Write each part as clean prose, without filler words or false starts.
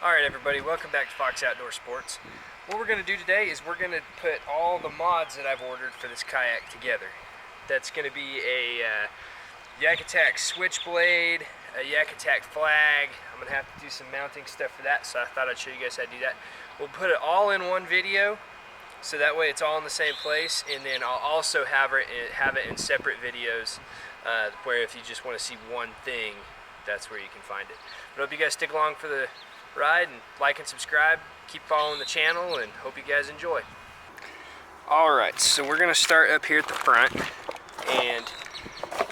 Alright everybody, welcome back to Fox Outdoor Sports. What we're going to do today is we're going to put all the mods that I've ordered for this kayak together. That's going to be a Yak Attack switchblade, a Yak Attack flag. I'm going to have to do some mounting stuff for that, so I thought I'd show you guys how to do that. We'll put it all in one video, so that way it's all in the same place, and then I'll also have it in separate videos where if you just want to see one thing, that's where you can find it. But I hope you guys stick along for the ride and like and subscribe. Keep following the channel and hope you guys enjoy. Alright, so we're going to start up here at the front, and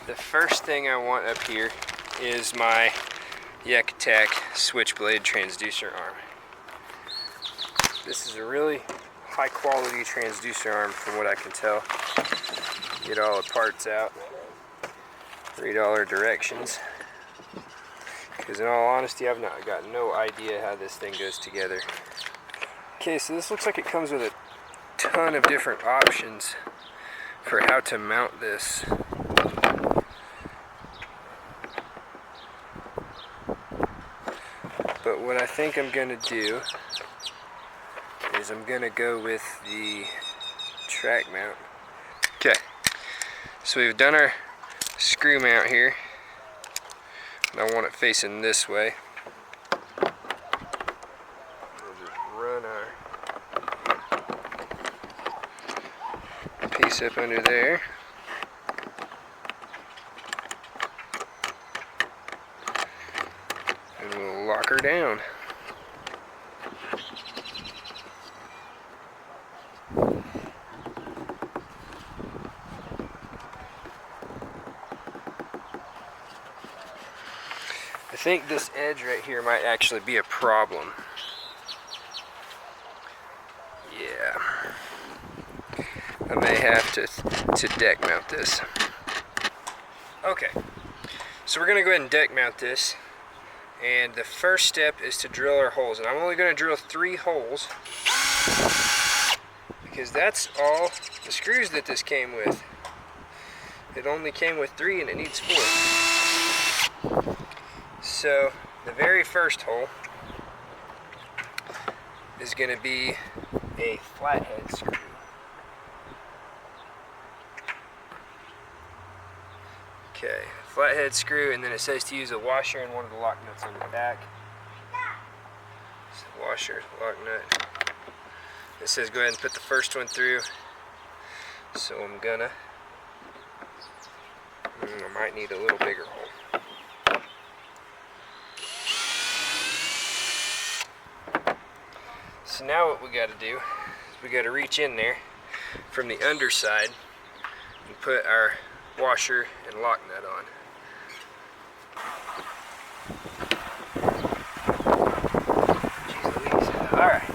the first thing I want up here is my Yak Attack switchblade transducer arm. This is a really high quality transducer arm from what I can tell. Get all the parts out, read all our directions. Because in all honesty, I've got no idea how this thing goes together. Okay, so this looks like it comes with a ton of different options for how to mount this. But what I think I'm going to do is I'm going to go with the track mount. Okay, so we've done our screw mount here. And I want it facing this way. We'll just run our piece up under there. And we'll lock her down. I think this edge right here might actually be a problem. Yeah. I may have to deck mount this. Okay. So we're going to go ahead and deck mount this. And the first step is to drill our holes. And I'm only going to drill 3 holes, because that's all the screws that this came with. It only came with 3 and it needs 4. So the very first hole is going to be a flathead screw. Okay, flathead screw, and then it says to use a washer and one of the lock nuts on the back. So washer, lock nut. It says go ahead and put the first one through. So I'm gonna. I might need a little bigger hole. So now what we got to do is we got to reach in there from the underside and put our washer and lock nut on. Jeez Louise. Alright.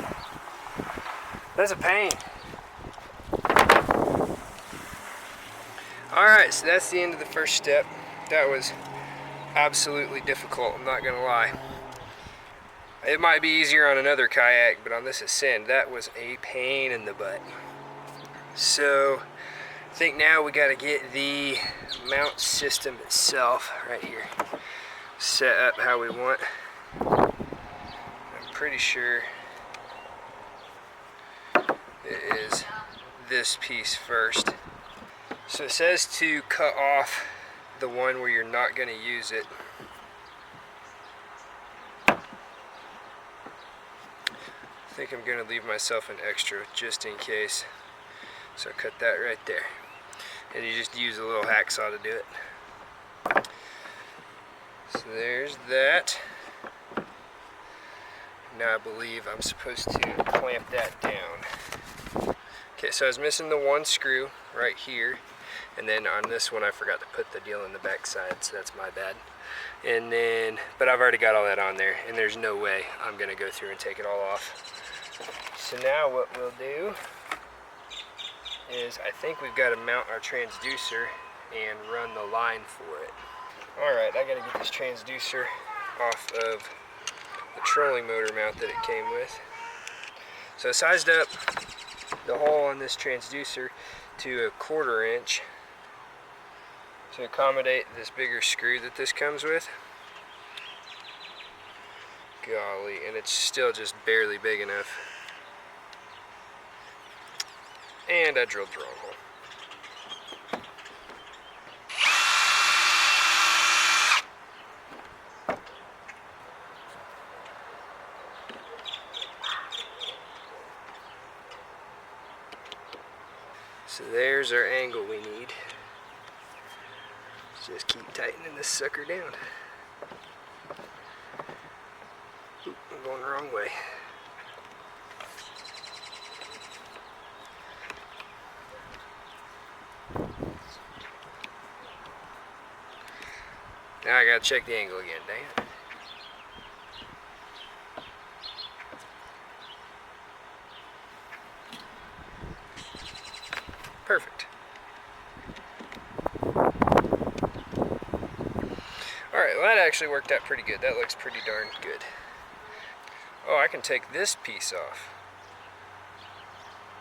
That's a pain. Alright, so that's the end of the first step. That was absolutely difficult, I'm not going to lie. It might be easier on another kayak, but on this Ascend, that was a pain in the butt. So, I think now we got to get the mount system itself right here set up how we want. I'm pretty sure it is this piece first. So it says to cut off the one where you're not going to use it. I think I'm going to leave myself an extra just in case. So cut that right there. And you just use a little hacksaw to do it. So there's that. Now I believe I'm supposed to clamp that down. Okay, so I was missing the one screw right here. And then on this one I forgot to put the deal in the back side, so that's my bad. And then, but I've already got all that on there, and there's no way I'm going to go through and take it all off. So now what we'll do is I think we've got to mount our transducer and run the line for it. Alright, I got to get this transducer off of the trolling motor mount that it came with. So I sized up the hole on this transducer to 1/4 inch to accommodate this bigger screw that this comes with. Golly, and it's still just barely big enough. And I drilled the wrong hole. So there's our angle we need. Just keep tightening this sucker down. Oop, I'm going the wrong way. Now I gotta check the angle again, dang it. Perfect. Alright, well that actually worked out pretty good. That looks pretty darn good. Oh, I can take this piece off.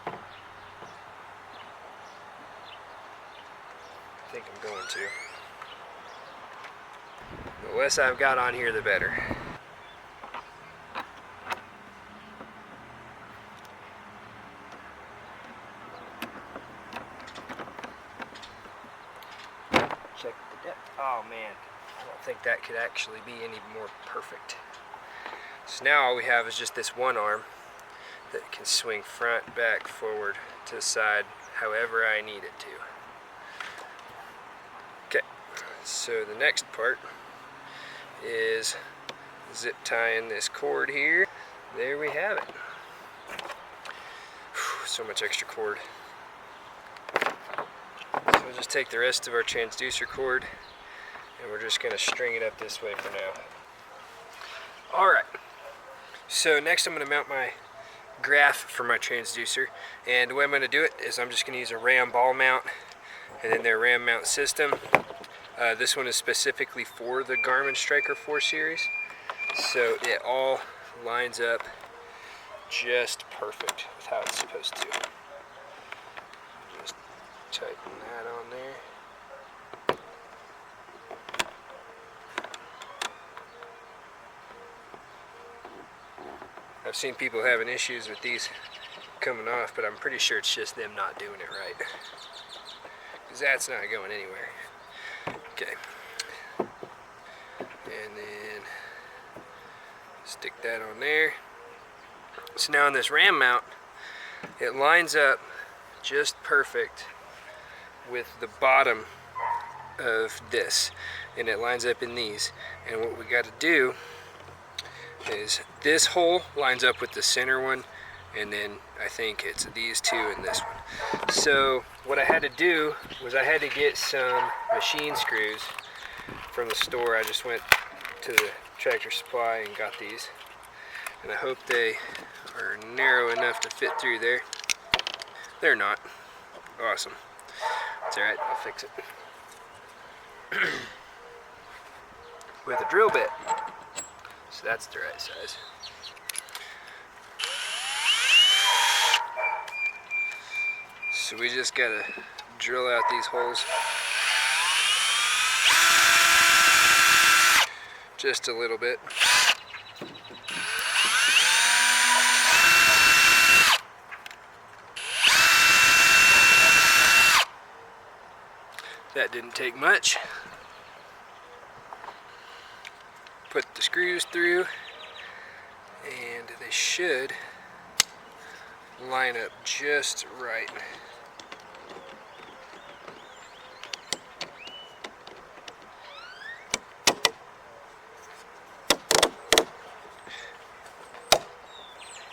I think I'm going to. The less I've got on here, the better. Check the depth. Oh man, I don't think that could actually be any more perfect. So now all we have is just this one arm that can swing front, back, forward, to the side, however I need it to. Okay, so the next part is zip tying this cord here. There we have it. Whew, so much extra cord. So we'll just take the rest of our transducer cord and we're just going to string it up this way for now. Alright, so next I'm going to mount my graph for my transducer, and the way I'm going to do it is I'm just going to use a ram ball mount and then their ram mount system. This one is specifically for the Garmin Striker 4 series, so it all lines up just perfect with how it's supposed to. Just tighten that on there. I've seen people having issues with these coming off, but I'm pretty sure it's just them not doing it right, because that's not going anywhere. Okay, and then stick that on there. So now on this ram mount, it lines up just perfect with the bottom of this, and it lines up in these. And what we got to do is this hole lines up with the center one, and then I think it's these two and this one. So what I had to do was I had to get some machine screws from the store. I just went to the Tractor Supply and got these, and I hope they are narrow enough to fit through there. They're not. Awesome. It's alright, I'll fix it with a drill bit. So that's the right size. So we just gotta drill out these holes just a little bit. That didn't take much. Put the screws through, and they should line up just right.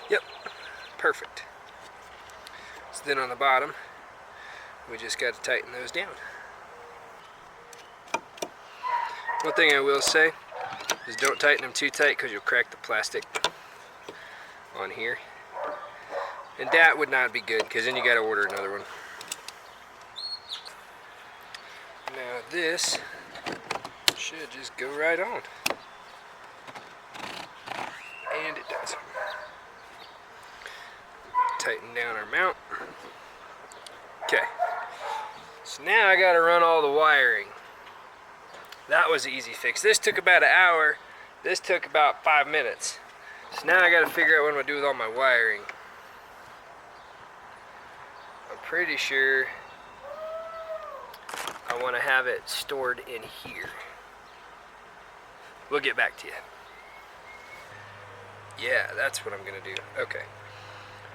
Yep, perfect. So then on the bottom, we just got to tighten those down. One thing I will say is don't tighten them too tight, because you'll crack the plastic on here, and that would not be good, because then you got to order another one. Now this should just go right on, and it does. Tighten down our mount. Okay, so now I got to run all the wiring. That was an easy fix. This took about an hour. This took about 5 minutes. So now I gotta figure out what I'm gonna do with all my wiring. I'm pretty sure I want to have it stored in here. We'll get back to you. Yeah, that's what I'm gonna do. Okay.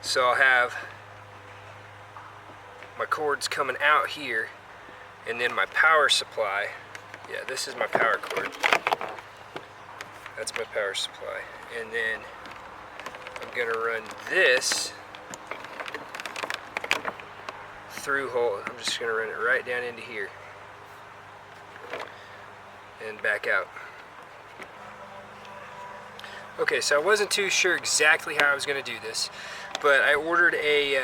So I'll have my cords coming out here, and then my power supply. Yeah, this is my power cord. That's my power supply. And then I'm gonna run this through hole. I'm just gonna run it right down into here and back out. Okay, so I wasn't too sure exactly how I was gonna do this, but I ordered a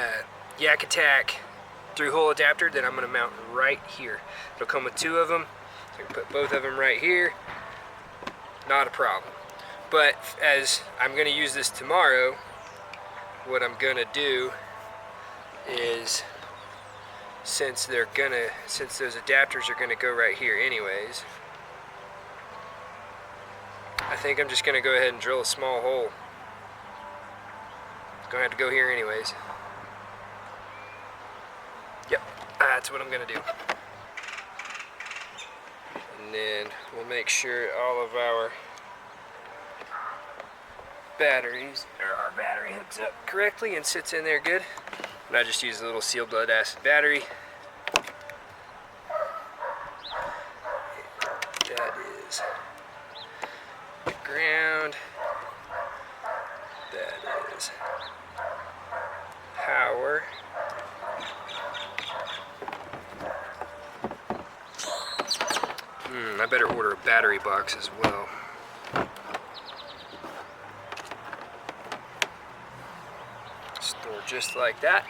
Yak Attack through-hole adapter that I'm gonna mount right here. It'll come with 2 of them. So I can put both of them right here. Not a problem. But as I'm gonna use this tomorrow, what I'm gonna do is, since those adapters are gonna go right here anyways, I think I'm just gonna go ahead and drill a small hole. It's gonna have to go here anyways. Yep, that's what I'm gonna do. And then we'll make sure all of our battery hooks up correctly and sits in there good. And I just use a little sealed lead acid battery. That is ground. That is power. I better order a battery box as well. Store just like that.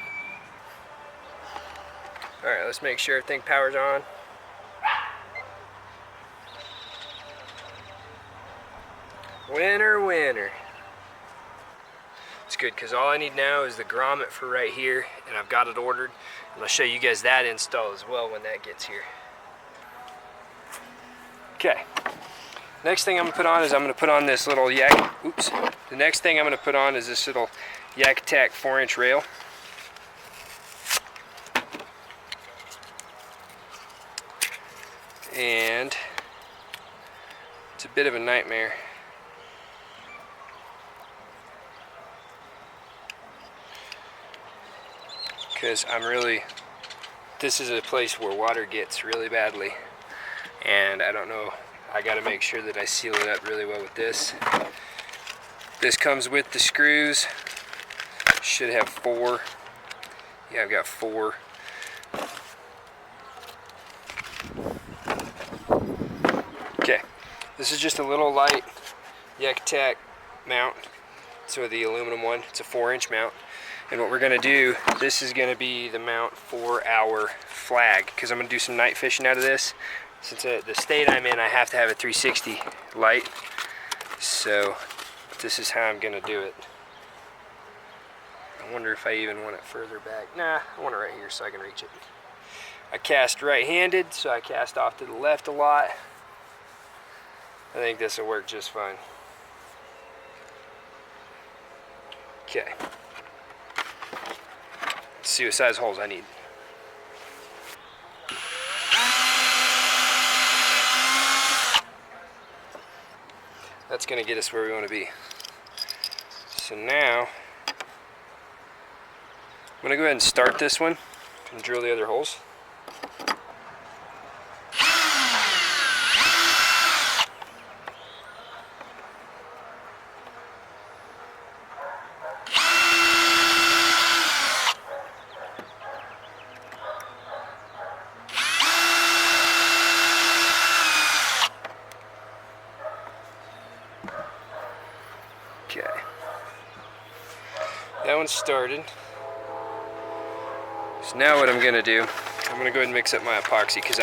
Alright, let's make sure everything power's on. Winner, winner. It's good because all I need now is the grommet for right here, and I've got it ordered. And I'll show you guys that install as well when that gets here. Okay. Next thing I'm gonna put on is I'm gonna put on this little Yak. Oops. The next thing I'm gonna put on is this little Yak Attack 4-inch rail. And it's a bit of a nightmare. Because this is a place where water gets really badly. And I don't know, I gotta make sure that I seal it up really well with this. This comes with the screws. Should have 4. Yeah, I've got 4. Okay, this is just a little light Yak Attack mount. So the aluminum one, it's a 4-inch mount. And what we're gonna do, this is gonna be the mount for our flag, because I'm gonna do some night fishing out of this. Since the state I'm in, I have to have a 360 light. So this is how I'm gonna do it. I wonder if I even want it further back. Nah, I want it right here so I can reach it. I cast right-handed, so I cast off to the left a lot. I think this will work just fine. Okay. Let's see what size holes I need. That's going to get us where we want to be. So now, I'm going to go ahead and start this one and drill the other holes. Okay, that one's started. So now what I'm gonna do, I'm gonna go ahead and mix up my epoxy, because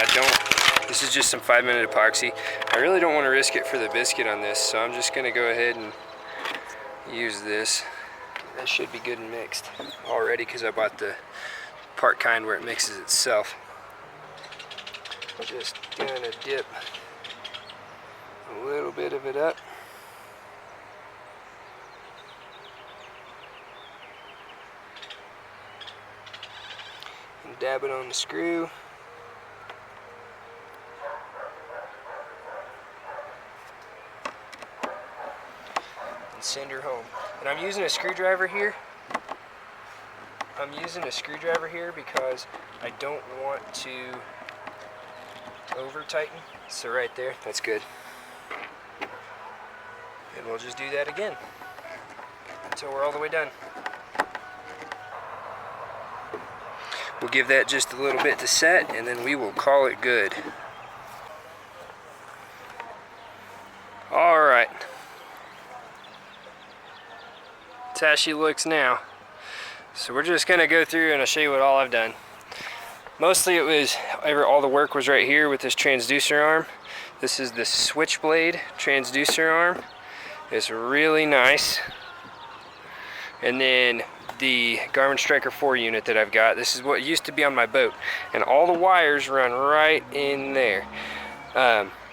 this is just some 5-minute epoxy. I really don't want to risk it for the biscuit on this, so I'm just gonna go ahead and use this. That should be good and mixed already, because I bought the part kind where it mixes itself. Just gonna dip a little bit of it up. dab it on the screw. And send her home. And I'm using a screwdriver here. I'm using a screwdriver here because I don't want to over tighten. So right there, that's good. And we'll just do that again until we're all the way done. We'll give that just a little bit to set, and then we will call it good. All right. That's how she looks now. So we're just gonna go through and I'll show you what all I've done. Mostly it was, all the work was right here with this transducer arm. This is the switchblade transducer arm. It's really nice. And then the Garmin Striker 4 unit that I've got. This is what used to be on my boat. And all the wires run right in there.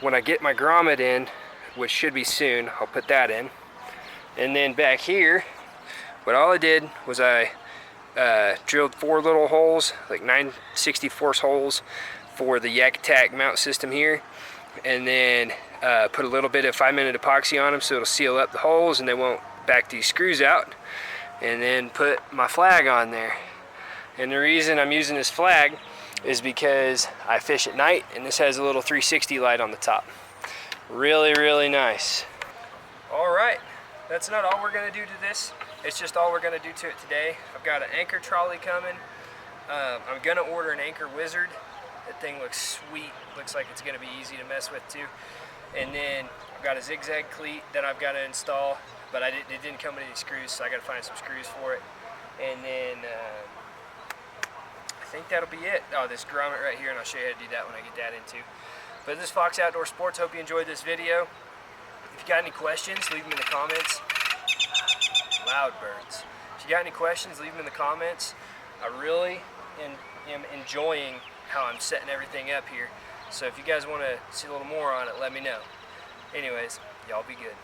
When I get my grommet in, which should be soon, I'll put that in. And then back here, all I did was I drilled 4 little holes, like 9/64 holes for the Yak Attack mount system here. And then put a little bit of 5-minute epoxy on them so it'll seal up the holes and they won't back these screws out. And then put my flag on there. And the reason I'm using this flag is because I fish at night, and this has a little 360 light on the top. Really, really nice. All right, that's not all we're gonna do to this. It's just all we're gonna do to it today. I've got an anchor trolley coming. I'm gonna order an anchor wizard. That thing looks sweet. Looks like it's gonna be easy to mess with too. And then I've got a zigzag cleat that I've got to install, but it didn't come with any screws, so I got to find some screws for it. And then I think that'll be it. Oh, this grommet right here, and I'll show you how to do that when I get that in too. But this is Fox Outdoor Sports. Hope you enjoyed this video. If you got any questions, leave them in the comments. Loud birds. If you got any questions, leave them in the comments. I really am enjoying how I'm setting everything up here. So if you guys want to see a little more on it, let me know. Anyways, y'all be good.